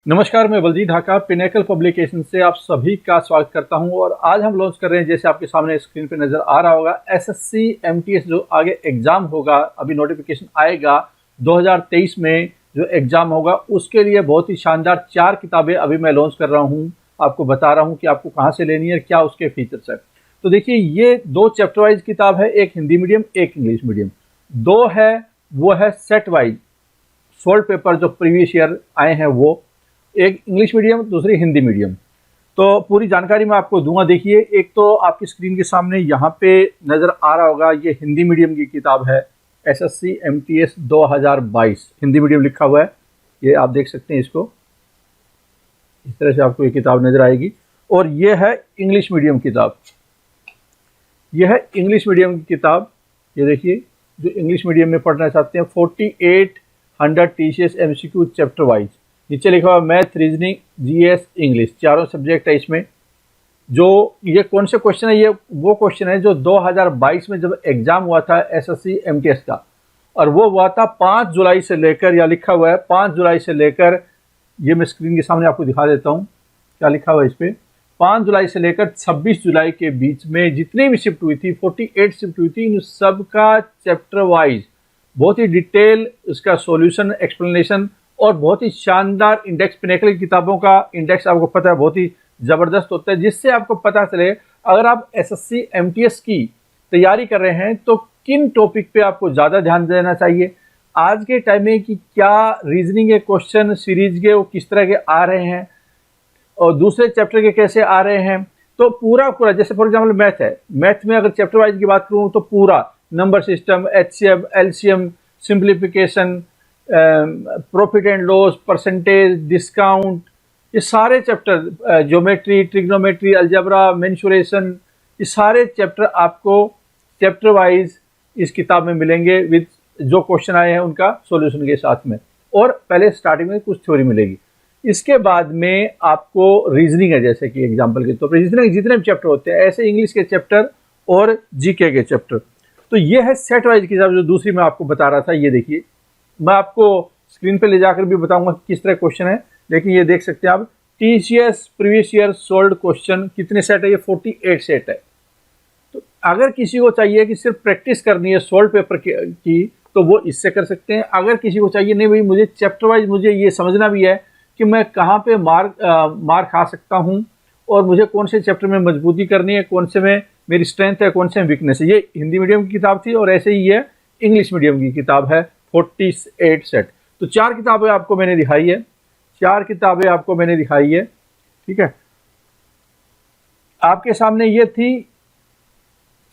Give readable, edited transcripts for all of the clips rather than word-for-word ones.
नमस्कार, मैं Baljeet Dhaka pinnacle publication से आप सभी का स्वागत करता हूं। और आज हम लॉन्च कर रहे हैं, जैसे आपके सामने स्क्रीन पे नज़र आ रहा होगा, एसएससी एमटीएस जो आगे एग्ज़ाम होगा, अभी नोटिफिकेशन आएगा 2023 में जो एग्ज़ाम होगा, उसके लिए बहुत ही शानदार 4 किताबें अभी मैं लॉन्च कर रहा हूं। आपको बता रहा हूं कि आपको कहाँ से लेनी है, क्या उसके फीचर्स है। तो देखिए, ये 2 चैप्टर वाइज किताब है, एक हिंदी मीडियम एक इंग्लिश मीडियम। 2 है वो है सेट वाइज सोल्ड पेपर जो प्रीवियस ईयर आए हैं वो, एक इंग्लिश मीडियम दूसरी हिंदी मीडियम। तो पूरी जानकारी मैं आपको दूंगा। देखिए, एक तो आपकी स्क्रीन के सामने यहाँ पे नज़र आ रहा होगा, ये हिंदी मीडियम की किताब है, एसएससी एमटीएस 2022 हिंदी मीडियम लिखा हुआ है। ये आप देख सकते हैं, इसको इस तरह से आपको ये किताब नज़र आएगी। और ये है इंग्लिश मीडियम किताब, ये है इंग्लिश मीडियम की किताब। ये देखिए, जो इंग्लिश मीडियम में पढ़ना चाहते हैं, 4800 टीसीएस एमसीक्यू चैप्टर वाइज। नीचे लिखा हुआ मैथ, रीजनिंग, जीएस, इंग्लिश, चारों सब्जेक्ट है इसमें। जो ये कौन से क्वेश्चन है, ये वो क्वेश्चन है जो 2022 में जब एग्जाम हुआ था एसएससी एमटीएस का, और वो हुआ था 5 जुलाई से लेकर, या लिखा हुआ है 5 जुलाई से लेकर, ये मैं स्क्रीन के सामने आपको दिखा देता हूँ क्या लिखा हुआ है इस पर। 5 जुलाई से लेकर 26 जुलाई के बीच में जितनी भी शिफ्ट हुई थी, 48 शिफ्ट हुई थी, इन सबका चैप्टर वाइज बहुत ही डिटेल इसका सॉल्यूशन, एक्सप्लेनेशन और बहुत ही शानदार इंडेक्स। पिनेकल की किताबों का इंडेक्स आपको पता है बहुत ही ज़बरदस्त होता है, जिससे आपको पता चले अगर आप एसएससी एमटीएस की तैयारी कर रहे हैं तो किन टॉपिक पे आपको ज़्यादा ध्यान देना चाहिए आज के टाइम में, कि क्या रीजनिंग के क्वेश्चन सीरीज के वो किस तरह के आ रहे हैं और दूसरे चैप्टर के कैसे आ रहे हैं। तो पूरा जैसे फॉर एग्जाम्पल मैथ है, मैथ में अगर चैप्टर वाइज की बात करूँ तो पूरा number system, HCF, LCM, simplification, profit and loss, percentage, discount, ये सारे chapter, geometry, trigonometry, algebra, mensuration, ये सारे चैप्टर आपको चैप्टर वाइज इस किताब में मिलेंगे, विद जो क्वेश्चन आए हैं उनका सॉल्यूशन के साथ में। और पहले स्टार्टिंग में कुछ थ्योरी मिलेगी, इसके बाद में आपको रीजनिंग है, जैसे कि एग्जाम्पल के तौर पर रीजनिंग जितने भी चैप्टर होते हैं, ऐसे इंग्लिश के चैप्टर और जीके के चैप्टर। तो ये है सेट वाइज किताब। जो दूसरी मैं आपको बता रहा था, ये देखिए, मैं आपको स्क्रीन पे ले जाकर भी बताऊंगा किस तरह क्वेश्चन है, लेकिन ये देख सकते हैं आप, TCS previous year sold question कितने सेट है, ये 48 सेट है। तो अगर किसी को चाहिए कि सिर्फ प्रैक्टिस करनी है सोल्ड पेपर की, तो वो इससे कर सकते हैं। अगर किसी को चाहिए नहीं भाई, मुझे चैप्टर वाइज मुझे ये समझना भी है कि मैं कहाँ पे मार खा सकता हूँ और मुझे कौन से चैप्टर में मजबूती करनी है, कौन से में मेरी स्ट्रेंथ है, कौन से में वीकनेस है। ये हिंदी मीडियम की किताब थी, और ऐसे ही ये इंग्लिश मीडियम की किताब है, 48 सेट। तो 4 किताबें आपको मैंने दिखाई है, 4 किताबें आपको मैंने दिखाई है, ठीक है। आपके सामने ये थी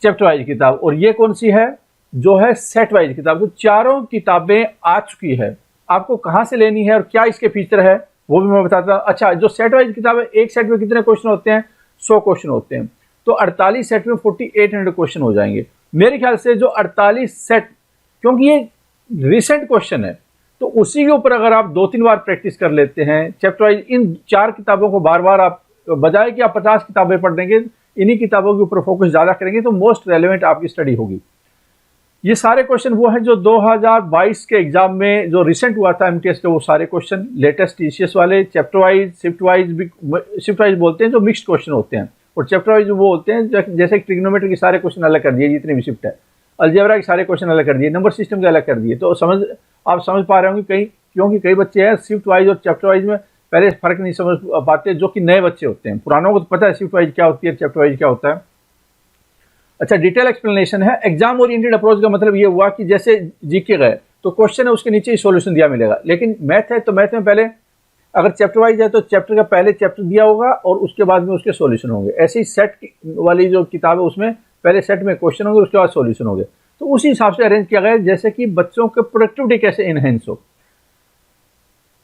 चैप्टर वाइज किताब, और ये कौन सी है, जो है सेट वाइज किताब। तो चारों किताबें आ चुकी है। आपको कहाँ से लेनी है और क्या इसके फीचर है वो भी मैं बताता हूँ। अच्छा, जो सेट वाइज किताब है, एक सेट में कितने क्वेश्चन होते हैं, 100 क्वेश्चन होते हैं। तो 48 सेट में 4800 क्वेश्चन हो जाएंगे मेरे ख्याल से। जो 48 सेट, क्योंकि ये रिसेंट क्वेश्चन है, तो उसी के ऊपर अगर आप 2-3 बार प्रैक्टिस कर लेते हैं चैप्टर वाइज, इन 4 किताबों को बार बार आप, बजाय कि आप 50 किताबें पढ़ देंगे, इन्हीं किताबों के ऊपर फोकस ज़्यादा करेंगे तो मोस्ट रेलेवेंट आपकी स्टडी होगी। ये सारे क्वेश्चन वो हैं जो 2022 के एग्जाम में जो रिसेंट हुआ था एमटीएस के, वो सारे क्वेश्चन लेटेस्ट टीसीएस वाले, चैप्टर वाइज, शिफ्ट वाइज बोलते हैं, जो मिक्स्ड क्वेश्चन होते हैं। और चैप्टर वाइज वो होते हैं, जैसे ट्रिग्नोमेट्री के सारे क्वेश्चन अलग कर दिए जितने भी शिफ्ट है, अलजेब्रा के सारे क्वेश्चन अलग कर दिए, नंबर सिस्टम के अलग कर दिए। तो आप समझ पा रहे होंगे क्योंकि कई बच्चे हैं शिफ्ट वाइज और चैप्टर वाइज में पहले फर्क नहीं समझ पाते, जो कि नए बच्चे होते हैं। पुरानों को तो पता है शिफ्ट वाइज क्या होती है, चैप्टर वाइज क्या होता है। अच्छा, डिटेल एक्सप्लेनेशन है। एग्जाम ओरिएंटेड अप्रोच का मतलब ये हुआ कि जैसे जीके गए तो क्वेश्चन है, उसके नीचे ही सॉल्यूशन दिया मिलेगा। लेकिन मैथ है तो मैथ में पहले अगर चैप्टर वाइज है तो चैप्टर का पहले चैप्टर दिया होगा और उसके बाद में उसके सॉल्यूशन होंगे। ऐसे ही सेट वाली जो किताब है उसमें पहले सेट में क्वेश्चन होंगे, उसके बाद सॉल्यूशन होंगे। तो उसी हिसाब से अरेंज किया गया, जैसे कि बच्चों के प्रोडक्टिविटी कैसे इनहेंस हो।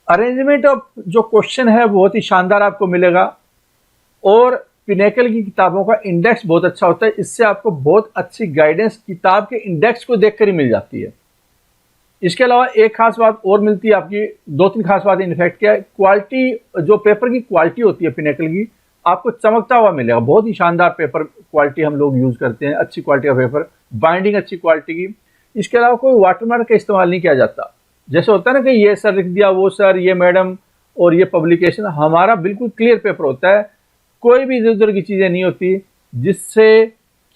अरेंजमेंट ऑफ जो क्वेश्चन है बहुत ही शानदार आपको मिलेगा, और पिनेकल की किताबों का इंडेक्स बहुत अच्छा होता है। इससे आपको बहुत अच्छी गाइडेंस किताब के इंडेक्स को देखकर ही मिल जाती है। इसके अलावा एक खास बात और मिलती है आपकी, 2-3 खास बातें इनफैक्ट। क्या क्वालिटी, जो पेपर की क्वालिटी होती है पिनेकल की, आपको चमकता हुआ मिलेगा। बहुत ही शानदार पेपर क्वालिटी हम लोग यूज़ करते हैं, अच्छी क्वालिटी का पेपर, बाइंडिंग अच्छी क्वालिटी की। इसके अलावा कोई वाटरमार्क का इस्तेमाल नहीं किया जाता। जैसे होता है ना कि ये सर लिख दिया, वो सर, ये मैडम, और ये पब्लिकेशन हमारा बिल्कुल क्लियर पेपर होता है, कोई भी इधर उधर की चीज़ें नहीं होती, जिससे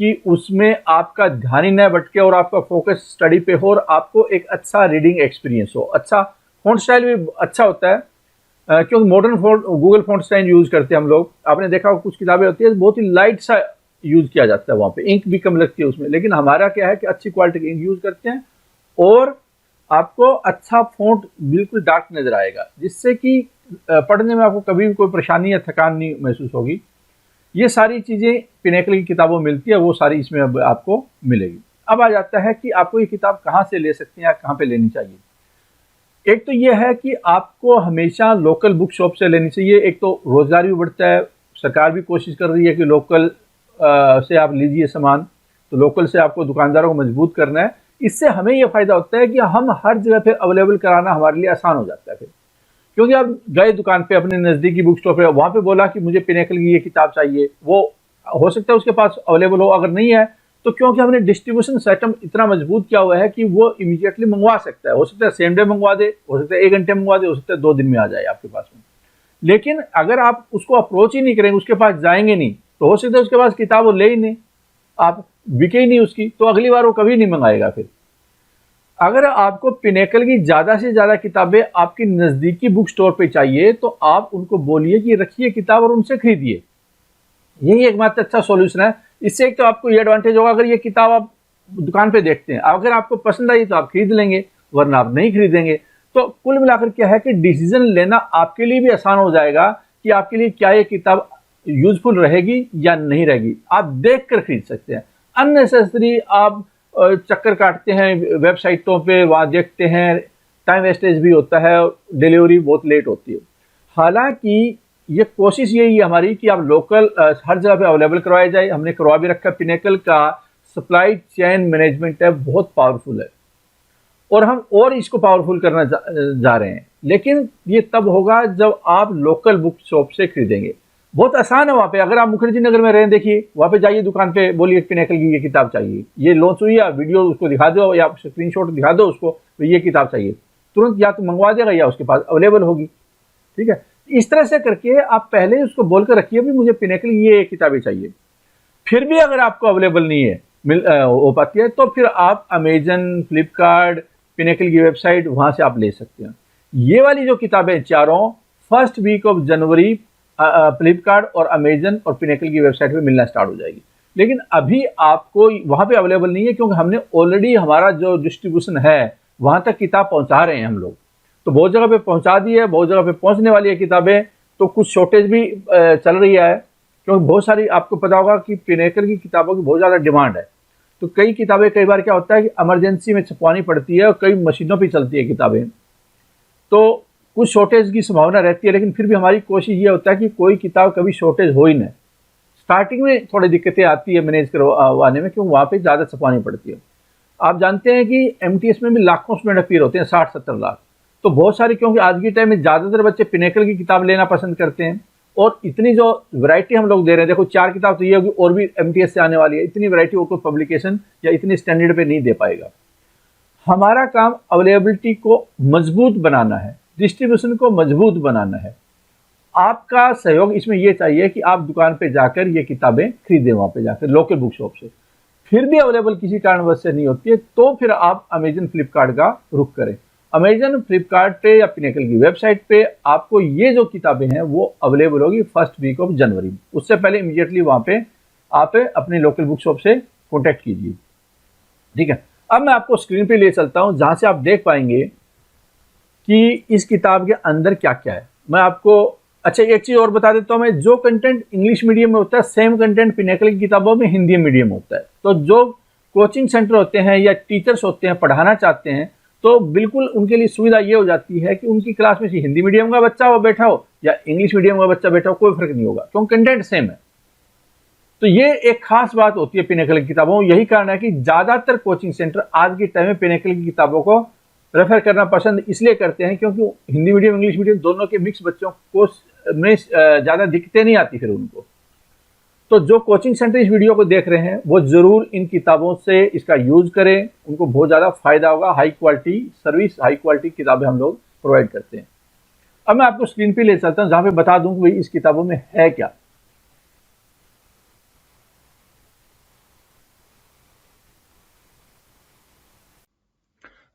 कि उसमें आपका ध्यान ही न भटके और आपका फोकस स्टडी पे हो और आपको एक अच्छा रीडिंग एक्सपीरियंस हो। अच्छा फ़ॉन्ट स्टाइल भी अच्छा होता है, क्योंकि modern font Google font style use करते हैं हम लोग। आपने देखा होगा कुछ किताबें होती है बहुत ही लाइट सा यूज़ किया जाता है, वहाँ पे इंक भी कम लगती है उसमें, लेकिन हमारा क्या है कि अच्छी क्वालिटी की इंक यूज़ करते हैं और आपको अच्छा फ़ॉन्ट बिल्कुल डार्क नज़र आएगा, जिससे कि पढ़ने में आपको कभी भी कोई परेशानी या थकान नहीं महसूस होगी। ये सारी चीज़ें पिनेकल की किताबों में मिलती है, वो सारी इसमें अब आपको मिलेगी। अब आ जाता है कि आपको ये किताब कहाँ से ले सकते हैं या कहाँ पे लेनी चाहिए। एक तो ये है कि आपको हमेशा लोकल बुक शॉप से लेनी चाहिए। एक तो रोजगार भी बढ़ता है, सरकार भी कोशिश कर रही है कि लोकल से आप लीजिए सामान, तो लोकल से आपको दुकानदारों को मजबूत करना है। इससे हमें यह फ़ायदा होता है कि हम हर जगह पे अवेलेबल कराना हमारे लिए आसान हो जाता है फिर, क्योंकि आप गए दुकान पे अपने नज़दीकी बुक स्टोर पे, वहाँ पे बोला कि मुझे पिनेकल की ये किताब चाहिए, वो हो सकता है उसके पास अवेलेबल हो, अगर नहीं है तो क्योंकि हमने डिस्ट्रीब्यूशन सिस्टम इतना मजबूत किया हुआ है कि वो इमीडिएटली मंगवा सकता है। हो सकता है सेम डे मंगवा दे, हो सकता है 1 घंटे मंगवा दे, हो सकता है 2 दिन में आ जाए आपके पास में। लेकिन अगर आप उसको अप्रोच ही नहीं करेंगे, उसके पास जाएंगे नहीं, तो हो सकता है उसके पास किताब वो ले ही नहीं, आप बिके ही नहीं उसकी, तो अगली बार वो कभी नहीं मंगाएगा फिर। अगर आपको पिनेकल की ज़्यादा से ज़्यादा किताबें आपकी नज़दीकी बुक स्टोर पे चाहिए, तो आप उनको बोलिए कि रखिए किताब और उनसे खरीदिए। यही एकमात्र अच्छा सॉल्यूशन है। इससे एक तो आपको ये एडवांटेज होगा, अगर ये किताब आप दुकान पे देखते हैं, अगर आपको पसंद आई तो आप खरीद लेंगे, वरना आप नहीं खरीदेंगे। तो कुल मिलाकर क्या है कि डिसीजन लेना आपके लिए भी आसान हो जाएगा कि आपके लिए क्या ये किताब यूजफुल रहेगी या नहीं रहेगी, आप देख कर खरीद सकते हैं। अननेसेसरी आप चक्कर काटते हैं वेबसाइटों पे, वहाँ देखते हैं, टाइम वेस्टेज भी होता है, डिलीवरी बहुत लेट होती है। हालांकि ये कोशिश यही है हमारी कि आप लोकल हर जगह पे अवेलेबल करवाया जाए। हमने करवा भी रखा। पिनेकल का सप्लाई चेन मैनेजमेंट है बहुत पावरफुल है और हम और इसको पावरफुल करना जा रहे हैं, लेकिन ये तब होगा जब आप लोकल बुक शॉप से खरीदेंगे। बहुत आसान है वहाँ पे, अगर आप मुखर्जी नगर में रहें, देखिए वहाँ पे जाइए दुकान पे, बोलिए पिनेकल की ये किताब चाहिए, ये लॉन्च हुई है, वीडियो उसको दिखा दो या स्क्रीनशॉट दिखा दो उसको, ये किताब चाहिए, तुरंत या तो मंगवा देगा या उसके पास अवेलेबल होगी। ठीक है, इस तरह से करके आप पहले उसको बोलकर रखिए भी मुझे पिनेकल ये किताबें चाहिए। फिर भी अगर आपको अवेलेबल नहीं है, हो पाती है, तो फिर आप अमेजन, फ्लिपकार्ट, पिनेकल की वेबसाइट, वहाँ से आप ले सकते हैं। ये वाली जो किताबें चारों first week of January Flipkart और अमेजन और पिनेकल की वेबसाइट पे मिलना स्टार्ट हो जाएगी। लेकिन अभी आपको वहाँ पे अवेलेबल नहीं है, क्योंकि हमने ऑलरेडी हमारा जो डिस्ट्रीब्यूशन है वहाँ तक किताब पहुँचा रहे हैं हम लोग, तो बहुत जगह पे पहुँचा दी है, बहुत जगह पे पहुँचने वाली है किताबें। तो कुछ शॉर्टेज भी चल रही है, क्योंकि बहुत सारी, आपको पता होगा कि पिनेकल की किताबों की बहुत ज़्यादा डिमांड है। तो कई किताबें, कई बार क्या होता है कि इमरजेंसी में छपवानी पड़ती है और कई मशीनों पे चलती है किताबें, तो कुछ शॉर्टेज की संभावना रहती है। लेकिन फिर भी हमारी कोशिश ये होता है कि कोई किताब कभी शॉर्टेज हो ही नहीं। स्टार्टिंग में थोड़ी दिक्कतें आती है मैनेज करवाने में, क्योंकि वहाँ पे ज़्यादा छपवानी पड़ती है। आप जानते हैं कि MTS में भी लाखों स्टूडेंट अपीयर होते हैं, 60-70 लाख। तो बहुत सारे, क्योंकि आज के टाइम में ज़्यादातर बच्चे पिनेकल की किताब लेना पसंद करते हैं, और इतनी जो वैरायटी हम लोग दे रहे हैं, देखो 4 किताब तो ये होगी, और भी MTS से आने वाली है, इतनी वैरायटी और कोई पब्लिकेशन या इतनी स्टैंडर्ड पे नहीं दे पाएगा। हमारा काम अवेलेबिलिटी को मजबूत बनाना है, डिस्ट्रीब्यूशन को मजबूत बनाना है। आपका सहयोग इसमें यह चाहिए कि आप दुकान पे जाकर ये किताबें खरीदें, वहाँ पे जाकर लोकल बुक शॉप से। फिर भी अवेलेबल किसी कारणवश से नहीं होती है, तो फिर आप अमेजन, फ्लिपकार्ट का रुख करें। अमेजन, फ्लिपकार्ट पे या पिनेकल की वेबसाइट पे आपको ये जो किताबें हैं वो अवेलेबल होगी फर्स्ट वीक ऑफ जनवरी। उससे पहले इमीडिएटली वहाँ पे आप अपने लोकल बुक शॉप से कॉन्टैक्ट कीजिए। ठीक है, अब मैं आपको स्क्रीन पे ले चलता हूँ, जहाँ से आप देख पाएंगे कि इस किताब के अंदर क्या क्या है। मैं आपको अच्छा एक चीज़ और बता देता हूँ, मैं जो कंटेंट इंग्लिश मीडियम में होता है, सेम कंटेंट पिनेकल की किताबों में हिंदी मीडियम होता है। तो जो कोचिंग सेंटर होते हैं या टीचर्स होते हैं, पढ़ाना चाहते हैं, तो बिल्कुल उनके लिए सुविधा ये हो जाती है कि उनकी क्लास में हिंदी मीडियम का बच्चा वो बैठा हो या इंग्लिश मीडियम का बच्चा बैठा हो, कोई फर्क नहीं होगा, क्योंकि कंटेंट सेम है। तो ये एक खास बात होती है पिनेकल की किताबों। यही कारण है कि ज़्यादातर कोचिंग सेंटर आज के टाइम में पिनेकल की किताबों को रेफर करना पसंद इसलिए करते हैं, क्योंकि हिंदी मीडियम, इंग्लिश मीडियम दोनों के मिक्स बच्चों को में ज़्यादा दिक्कतें नहीं आती फिर उनको। तो जो कोचिंग सेंटर इस वीडियो को देख रहे हैं वो ज़रूर इन किताबों से इसका यूज़ करें, उनको बहुत ज़्यादा फ़ायदा होगा। High quality service, high quality किताबें हम लोग प्रोवाइड करते हैं। अब मैं आपको स्क्रीन पे ले चलता हूं जहां पे बता दूं कि भाई इस किताबों में है क्या।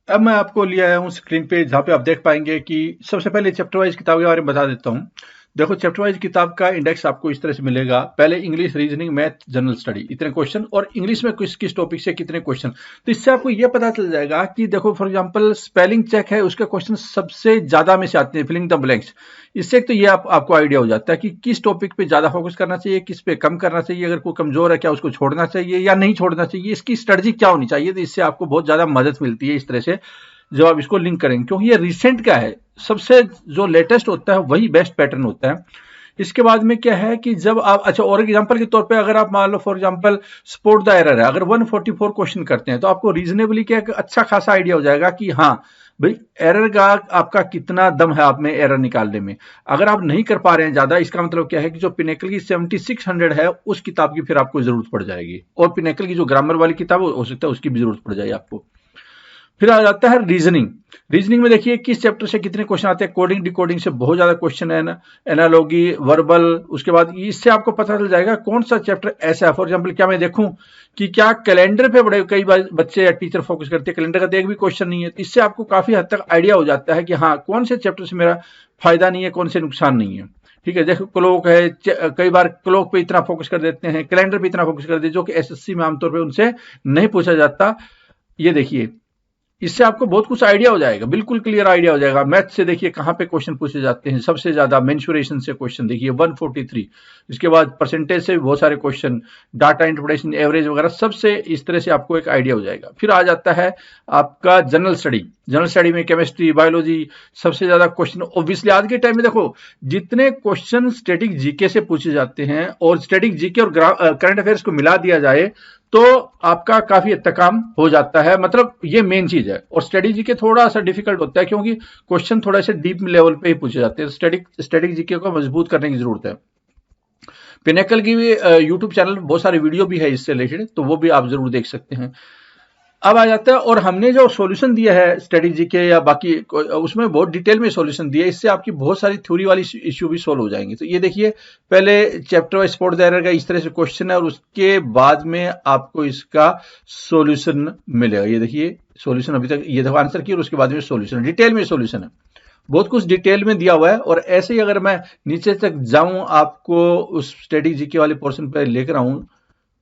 अब मैं आपको ले आया हूँ स्क्रीन पे जहाँ पे आप देख पाएंगे कि सबसे पहले चैप्टर वाइज किताब के बारे में बता देता हूँ। देखो, चैप्टर वाइज किताब का इंडेक्स आपको इस तरह से मिलेगा। पहले English, reasoning, math, general study, इतने क्वेश्चन, और इंग्लिश में किस किस टॉपिक से कितने क्वेश्चन। तो इससे आपको यह पता चल जाएगा कि देखो फॉर एग्जांपल स्पेलिंग चेक है, उसके क्वेश्चन सबसे ज्यादा में से आते हैं, फिलिंग द ब्लैंक्स। इससे तो ये आपको आइडिया हो जाता है कि किस टॉपिक पे ज्यादा फोकस करना चाहिए, किस पे कम करना चाहिए, अगर कोई कमजोर है क्या उसको छोड़ना चाहिए या नहीं छोड़ना चाहिए, इसकी स्ट्रेटजी क्या होनी चाहिए। तो इससे आपको बहुत ज्यादा मदद मिलती है इस तरह से जब आप इसको लिंक करेंगे, क्योंकि ये रिसेंट का है, सबसे जो लेटेस्ट होता है वही बेस्ट पैटर्न होता है। इसके बाद में क्या है कि जब आप, अच्छा और एग्जांपल के तौर पे अगर आप मान लो for example sport the error है, अगर 144 क्वेश्चन करते हैं तो आपको रीजनेबली क्या अच्छा खासा आइडिया हो जाएगा कि हाँ भाई एरर का आपका कितना दम है आप में एरर निकालने में। अगर आप नहीं कर पा रहे हैं ज्यादा, इसका मतलब क्या है कि जो पिनेकल की 7600 है उस किताब की फिर आपको जरूरत पड़ जाएगी, और पिनेकल की जो ग्रामर वाली किताब हो सकता है उसकी भी जरूरत पड़ जाएगी आपको। फिर आ जाता है रीजनिंग। रीजनिंग में देखिए किस चैप्टर से कितने क्वेश्चन आते हैं। कोडिंग डिकोडिंग से बहुत ज्यादा क्वेश्चन है ना, एनालॉगी, वर्बल, उसके बाद इससे आपको पता चल जाएगा कौन सा चैप्टर ऐसा है। फॉर एग्जांपल क्या मैं देखूं कि क्या कैलेंडर पे बड़े कई बार बच्चे या टीचर फोकस करते हैं, कैलेंडर का तो एक भी क्वेश्चन नहीं है। तो इससे आपको काफी हद तक आइडिया हो जाता है कि हाँ कौन से चैप्टर से मेरा फायदा नहीं है, कौन से नुकसान नहीं है। ठीक है, देखो क्लॉक है, कई बार क्लॉक पे इतना फोकस कर देते हैं, कैलेंडर पे इतना फोकस कर देते हैं, जो कि एसएससी में आमतौर पर उनसे नहीं पूछा जाता। ये देखिए इससे आपको बहुत कुछ आइडिया हो जाएगा, बिल्कुल क्लियर आइडिया हो जाएगा। मैथ से देखिए कहां पे क्वेश्चन पूछे जाते हैं सबसे ज्यादा, मेंसुरेशन से क्वेश्चन देखिए 143। इसके बाद परसेंटेज से भी बहुत सारे क्वेश्चन, डाटा इंटरप्रिटेशन, एवरेज वगैरह, सबसे इस तरह से आपको एक आइडिया हो जाएगा। फिर आ जाता है आपका जनरल स्टडी। जनरल स्टडी में केमिस्ट्री, बायोलॉजी, सबसे ज्यादा क्वेश्चन ऑब्वियसली आज के टाइम में देखो जितने क्वेश्चन स्टैटिक जीके से पूछे जाते हैं और स्टैटिक जीके और करंट अफेयर्स को मिला दिया जाए तो आपका काफी हद तक काम हो जाता है। मतलब ये मेन चीज है। और स्टडी जीके थोड़ा सा डिफिकल्ट होता है क्योंकि क्वेश्चन थोड़ा सा डीप लेवल पे ही पूछे जाते हैं। स्टैटिक जीके को मजबूत करने की जरूरत है। पिनेकल की भी यूट्यूब चैनल में बहुत सारे वीडियो भी है इससे रिलेटेड, तो वो भी आप जरूर देख सकते हैं। अब आ जाता है, और हमने जो सॉल्यूशन दिया है स्ट्रेटेजी के या बाकी उसमें बहुत डिटेल में सॉल्यूशन दिया है, इससे आपकी बहुत सारी थ्योरी वाली इश्यू भी सोल्व हो जाएंगे। तो ये देखिए पहले chapter wise sport the error का इस तरह से क्वेश्चन है, और उसके बाद में आपको इसका सॉल्यूशन मिलेगा। ये देखिए सॉल्यूशन अभी तक ये देखो आंसर की, और उसके बाद में सॉल्यूशन, डिटेल में सॉल्यूशन है, बहुत कुछ डिटेल में दिया हुआ है। और ऐसे ही अगर मैं नीचे तक जाऊं आपको उस स्ट्रेटेजी के वाले पोर्शन पर लेकर आऊं,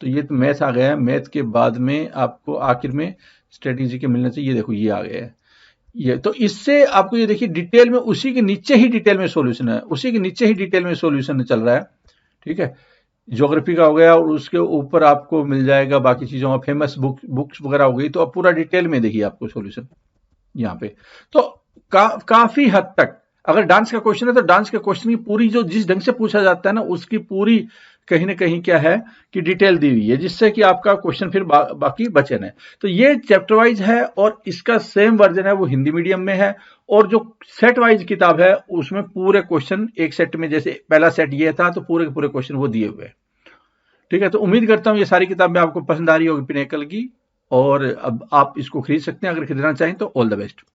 तो ये तो मैथ आ गया है। मैथ के बाद में आपको आखिर में स्ट्रेटेजी के मिलना चाहिए। ये देखो ये आ गया है ये। तो इससे आपको ये देखिए डिटेल में, उसी के नीचे ही डिटेल में सॉल्यूशन है, उसी के नीचे ही डिटेल में सॉल्यूशन चल रहा है। ठीक है, ज्योग्राफी का हो गया, और उसके ऊपर आपको मिल जाएगा बाकी चीजों का, फेमस बुक्स वगैरह हो गई। तो अब पूरा डिटेल में देखिए आपको सॉल्यूशन यहाँ पे। तो काफी हद तक अगर डांस का क्वेश्चन है तो डांस के क्वेश्चन की पूरी जो जिस ढंग से पूछा जाता है ना, उसकी पूरी कहीं ना कहीं क्या है कि डिटेल दी हुई है, जिससे कि आपका क्वेश्चन फिर बाकी बचे न। तो ये चैप्टर वाइज है, और इसका सेम वर्जन है वो हिंदी मीडियम में है। और जो सेट वाइज किताब है उसमें पूरे क्वेश्चन एक सेट में, जैसे पहला सेट ये था तो पूरे के पूरे क्वेश्चन वो दिए हुए हैं। ठीक है, तो उम्मीद करता हूं ये सारी किताबें आपको पसंद आ रही होगी पिनेकल की, और अब आप इसको खरीद सकते हैं अगर खरीदना चाहें तो। All the best.